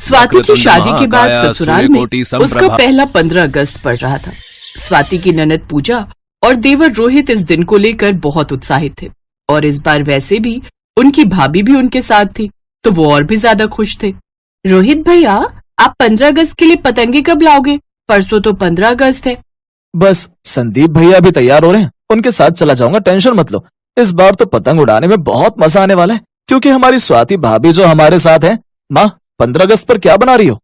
स्वाति की शादी के बाद ससुराल में उसका पहला 15 अगस्त पड़ रहा था। स्वाति की ननद पूजा और देवर रोहित इस दिन को लेकर बहुत उत्साहित थे और इस बार वैसे भी उनकी भाभी भी उनके साथ थी, तो वो और भी ज्यादा खुश थे। रोहित भैया, आप 15 अगस्त के लिए पतंगे कब लाओगे? परसों तो 15 अगस्त है। बस संदीप भैया भी तैयार हो रहे हैं, उनके साथ चला जाऊंगा, टेंशन मत लो। इस बार तो पतंग उड़ाने में बहुत मजा आने वाला है, क्योंकि हमारी स्वाति भाभी जो हमारे साथ है। माँ, 15 अगस्त पर क्या बना रही हो?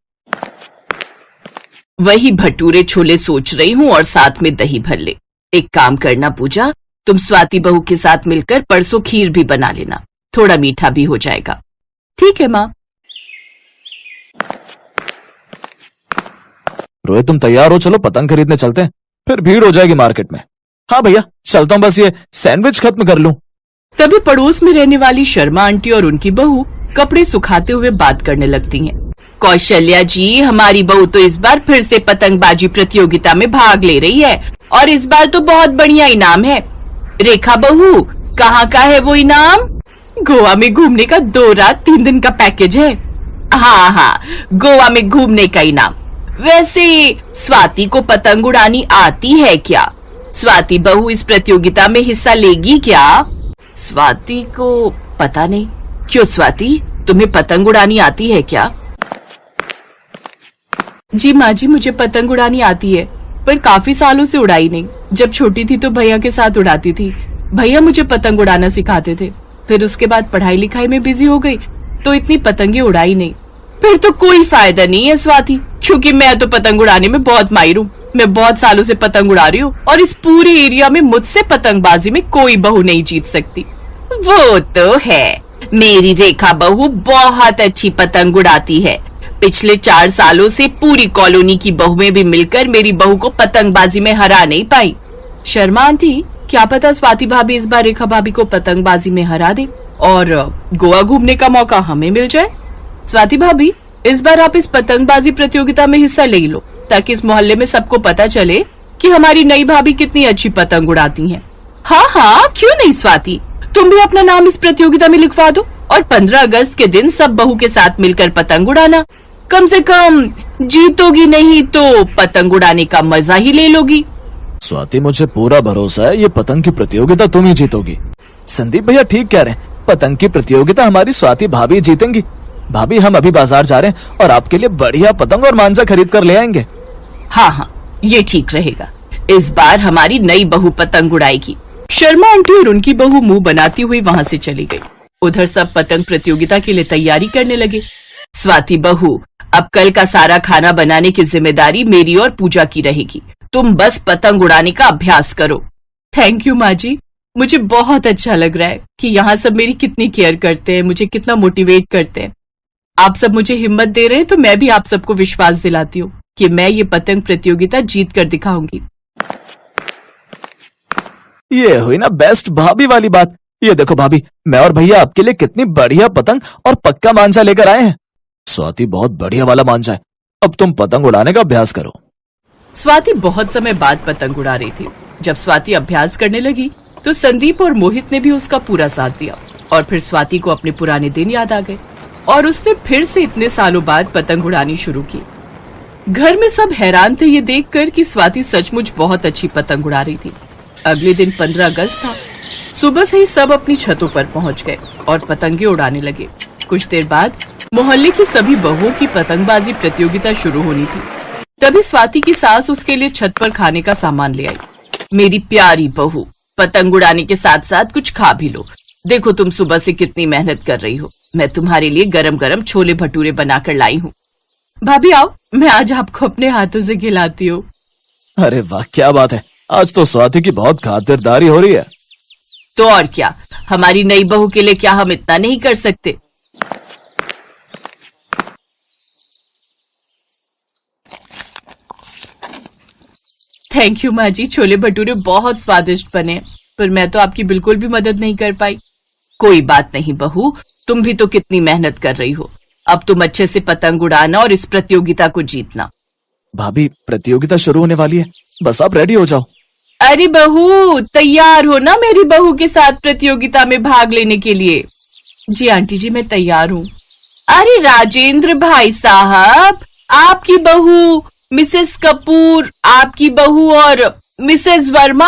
वही भटूरे छोले सोच रही हूँ और साथ में दही भल्ले। एक काम करना पूजा, तुम स्वाति बहू के साथ मिलकर परसों खीर भी बना लेना, थोड़ा मीठा भी हो जाएगा। ठीक है माँ। रोहित, तुम तैयार हो? चलो पतंग खरीदने चलते हैं, फिर भीड़ हो जाएगी मार्केट में। हाँ भैया, चलता हूँ, बस ये सैंडविच खत्म कर लूं। तभी पड़ोस में रहने वाली शर्मा आंटी और उनकी बहू कपड़े सुखाते हुए बात करने लगती हैं। कौशल्या जी, हमारी बहू तो इस बार फिर से पतंगबाजी प्रतियोगिता में भाग ले रही है और इस बार तो बहुत बढ़िया इनाम है। रेखा बहू, कहाँ का है वो इनाम? गोवा में घूमने का 2 रात 3 दिन का पैकेज है। हाँ, गोवा में घूमने का इनाम। वैसे स्वाति को पतंग उड़ानी आती है क्या? स्वाति बहू इस प्रतियोगिता में हिस्सा लेगी क्या? स्वाति को पता नहीं। क्यों स्वाति, तुम्हें पतंग उड़ानी आती है क्या? जी माँ जी, मुझे पतंग उड़ानी आती है, पर काफी सालों से उड़ाई नहीं। जब छोटी थी तो भैया के साथ उड़ाती थी। भैया मुझे पतंग उड़ाना सिखाते थे, फिर उसके बाद पढ़ाई लिखाई में बिजी हो गई तो इतनी पतंगे उड़ाई नहीं। फिर तो कोई फायदा नहीं है स्वाति, क्योंकि मैं तो पतंग उड़ाने में बहुत माहिर हूँ। मैं बहुत सालों से पतंग उड़ा रही हूँ और इस पूरे एरिया में मुझसे पतंगबाजी में कोई बहू नहीं जीत सकती। वो तो है, मेरी रेखा बहू बहुत अच्छी पतंग उड़ाती है। पिछले 4 सालों से पूरी कॉलोनी की बहुएं भी मिलकर मेरी बहू को पतंगबाजी में हरा नहीं पाई। शर्मा आंटी, क्या पता स्वाति भाभी इस बार रेखा भाभी को पतंगबाजी में हरा दे और गोवा घूमने का मौका हमें मिल जाए। स्वाति भाभी, इस बार आप इस पतंगबाजी प्रतियोगिता में हिस्सा ले लो, ताकि इस मोहल्ले में सबको पता चले कि हमारी नई भाभी कितनी अच्छी पतंग उड़ाती हैं। हाँ, क्यों नहीं स्वाति, तुम भी अपना नाम इस प्रतियोगिता में लिखवा दो और 15 अगस्त के दिन सब बहू के साथ मिलकर पतंग उड़ाना। कम से कम जीतोगी नहीं तो पतंग उड़ाने का मजा ही ले लोगी। स्वाति, मुझे पूरा भरोसा है ये पतंग की प्रतियोगिता तुम ही जीतोगी। संदीप भैया ठीक कह रहे हैं, पतंग की प्रतियोगिता हमारी स्वाति भाभी जीतेंगी। भाभी, हम अभी बाजार जा रहे हैं और आपके लिए बढ़िया पतंग और मांझा खरीद कर ले आएंगे। हाँ, ये ठीक रहेगा। इस बार हमारी नई बहू पतंग उड़ाएगी। शर्मा आंटी और उनकी बहू मुंह बनाती हुई वहाँ से चली गई। उधर सब पतंग प्रतियोगिता के लिए तैयारी करने लगे। स्वाति बहू, अब कल का सारा खाना बनाने की जिम्मेदारी मेरी और पूजा की रहेगी। तुम बस पतंग उड़ाने का अभ्यास करो। थैंक यू माँ जी, मुझे बहुत अच्छा लग रहा है कि यहाँ सब मेरी कितनी केयर करते हैं, मुझे कितना मोटिवेट करते हैं। आप सब मुझे हिम्मत दे रहे हैं तो मैं भी आप सबको विश्वास दिलाती हूँ कि मैं ये पतंग प्रतियोगिता जीत कर दिखाऊंगी। ये हुई ना बेस्ट भाभी वाली बात। ये देखो भाभी, मैं और भैया आपके लिए कितनी बढ़िया पतंग और पक्का मांझा लेकर आए हैं। स्वाति, बहुत बढ़िया वाला मांझा है, अब तुम पतंग उड़ाने का अभ्यास करो। स्वाति बहुत समय बाद पतंग उड़ा रही थी। जब स्वाति अभ्यास करने लगी तो संदीप और मोहित ने भी उसका पूरा साथ दिया और फिर स्वाति को अपने पुराने दिन याद आ गए और उसने फिर से इतने सालों बाद पतंग उड़ानी शुरू की। घर में सब हैरान थे ये देखकर कि स्वाति सचमुच बहुत अच्छी पतंग उड़ा रही थी। अगले दिन 15 अगस्त था। सुबह से ही सब अपनी छतों पर पहुंच गए और पतंगे उड़ाने लगे। कुछ देर बाद मोहल्ले की सभी बहुओं की पतंगबाजी प्रतियोगिता शुरू होनी थी। तभी स्वाति की सास उसके लिए छत पर खाने का सामान ले आई। मेरी प्यारी बहू, पतंग उड़ाने के साथ साथ कुछ खा भी लो। देखो तुम सुबह से कितनी मेहनत कर रही हो। मैं तुम्हारे लिए गरम गरम छोले भटूरे बनाकर लाई हूँ। भाभी आओ, मैं आज आपको अपने हाथों से खिलाती हूँ। अरे वाह, क्या बात है, आज तो स्वाति की बहुत खातिरदारी हो रही है। तो और क्या, हमारी नई बहू के लिए क्या हम इतना नहीं कर सकते? थैंक यू माँ जी, छोले भटूरे बहुत स्वादिष्ट बने, पर मैं तो आपकी बिल्कुल भी मदद नहीं कर पाई। कोई बात नहीं बहू, तुम भी तो कितनी मेहनत कर रही हो। अब तुम अच्छे से पतंग उड़ाना और इस प्रतियोगिता को जीतना। भाभी, प्रतियोगिता शुरू होने वाली है, बस आप रेडी हो जाओ। अरे बहू, तैयार हो ना मेरी बहू के साथ प्रतियोगिता में भाग लेने के लिए? जी आंटी जी, मैं तैयार हूँ। अरे राजेंद्र भाई साहब, आपकी बहू मिसेस कपूर, आपकी बहू और मिसेस वर्मा,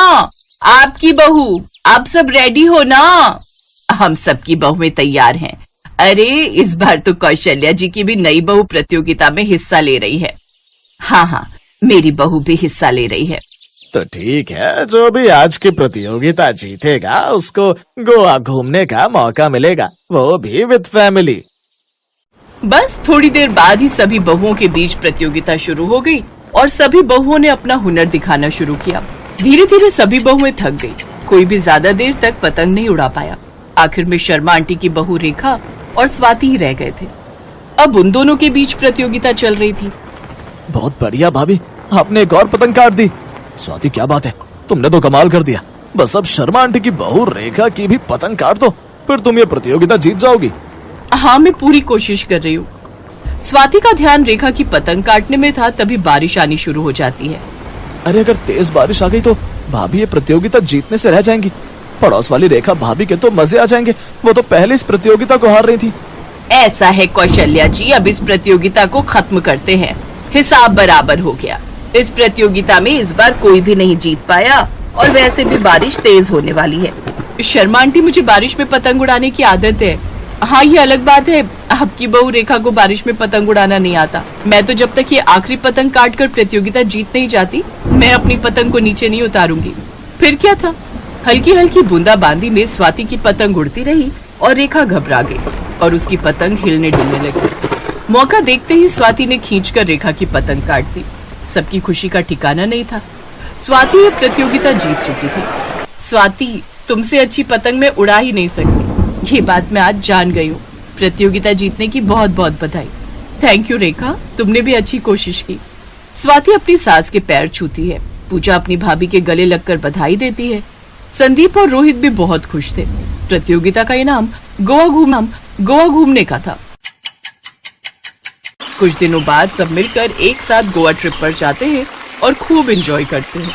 आपकी बहू, आप सब रेडी हो ना? हम सबकी बहुएं तैयार हैं। अरे इस बार तो कौशल्या जी की भी नई बहू प्रतियोगिता में हिस्सा ले रही है। हाँ, मेरी बहू भी हिस्सा ले रही है। तो ठीक है, जो भी आज की प्रतियोगिता जीतेगा उसको गोवा घूमने का मौका मिलेगा, वो भी विद फैमिली। बस थोड़ी देर बाद ही सभी बहुओं के बीच प्रतियोगिता शुरू हो गई और सभी बहुओं ने अपना हुनर दिखाना शुरू किया। धीरे धीरे सभी बहुएं थक गई, कोई भी ज्यादा देर तक पतंग नहीं उड़ा पाया। आखिर में शर्मा आंटी की बहू रेखा और स्वाति ही रह गए थे। अब उन दोनों के बीच प्रतियोगिता चल रही थी। बहुत बढ़िया भाभी, आपने एक और पतंग काट दी। स्वाति क्या बात है, तुमने तो कमाल कर दिया। बस अब शर्मा आंटी की बहू रेखा की भी पतंग काट दो, फिर तुम ये प्रतियोगिता जीत जाओगी। हाँ, मैं पूरी कोशिश कर रही हूँ। स्वाति का ध्यान रेखा की पतंग काटने में था, तभी बारिश आनी शुरू हो जाती है। अरे अगर तेज बारिश आ गई तो भाभी ये प्रतियोगिता जीतने से रह जाएंगी। पड़ोस वाली रेखा भाभी के तो मजे आ जाएंगे, वो तो पहले इस प्रतियोगिता को हार रही थी। ऐसा है कौशल्या जी, अब इस प्रतियोगिता को खत्म करते हैं। हिसाब बराबर हो गया। इस प्रतियोगिता में इस बार कोई भी नहीं जीत पाया और वैसे भी बारिश तेज होने वाली है। शर्मा आंटी, मुझे बारिश में पतंग उड़ाने की आदत है। हाँ, ये अलग बात है, आपकी बहू रेखा को बारिश में पतंग उड़ाना नहीं आता। मैं तो जब तक ये आखिरी पतंग काट कर प्रतियोगिता जीत नहीं जाती, मैं अपनी पतंग को नीचे नहीं उतारूंगी। फिर क्या था, हल्की हल्की बूंदाबांदी में स्वाति की पतंग उड़ती रही और रेखा घबरा गई और उसकी पतंग हिलने डुलने लगी। मौका देखते ही स्वाति ने खींचकर रेखा की पतंग काट दी। सबकी खुशी का ठिकाना नहीं था। स्वाति ये प्रतियोगिता जीत चुकी थी। स्वाति, तुमसे अच्छी पतंग मैं उड़ा ही नहीं सकती, ये बात मैं आज जान गई हूँ। प्रतियोगिता जीतने की बहुत बहुत बधाई। थैंक यू रेखा, तुमने भी अच्छी कोशिश की। स्वाति अपनी सास के पैर छूती है। पूजा अपनी भाभी के गले लगकर बधाई देती है। संदीप और रोहित भी बहुत खुश थे। प्रतियोगिता का इनाम गोवा घूमने का था। कुछ दिनों बाद सब मिलकर एक साथ गोवा ट्रिप पर जाते हैं और खूब एंजॉय करते हैं।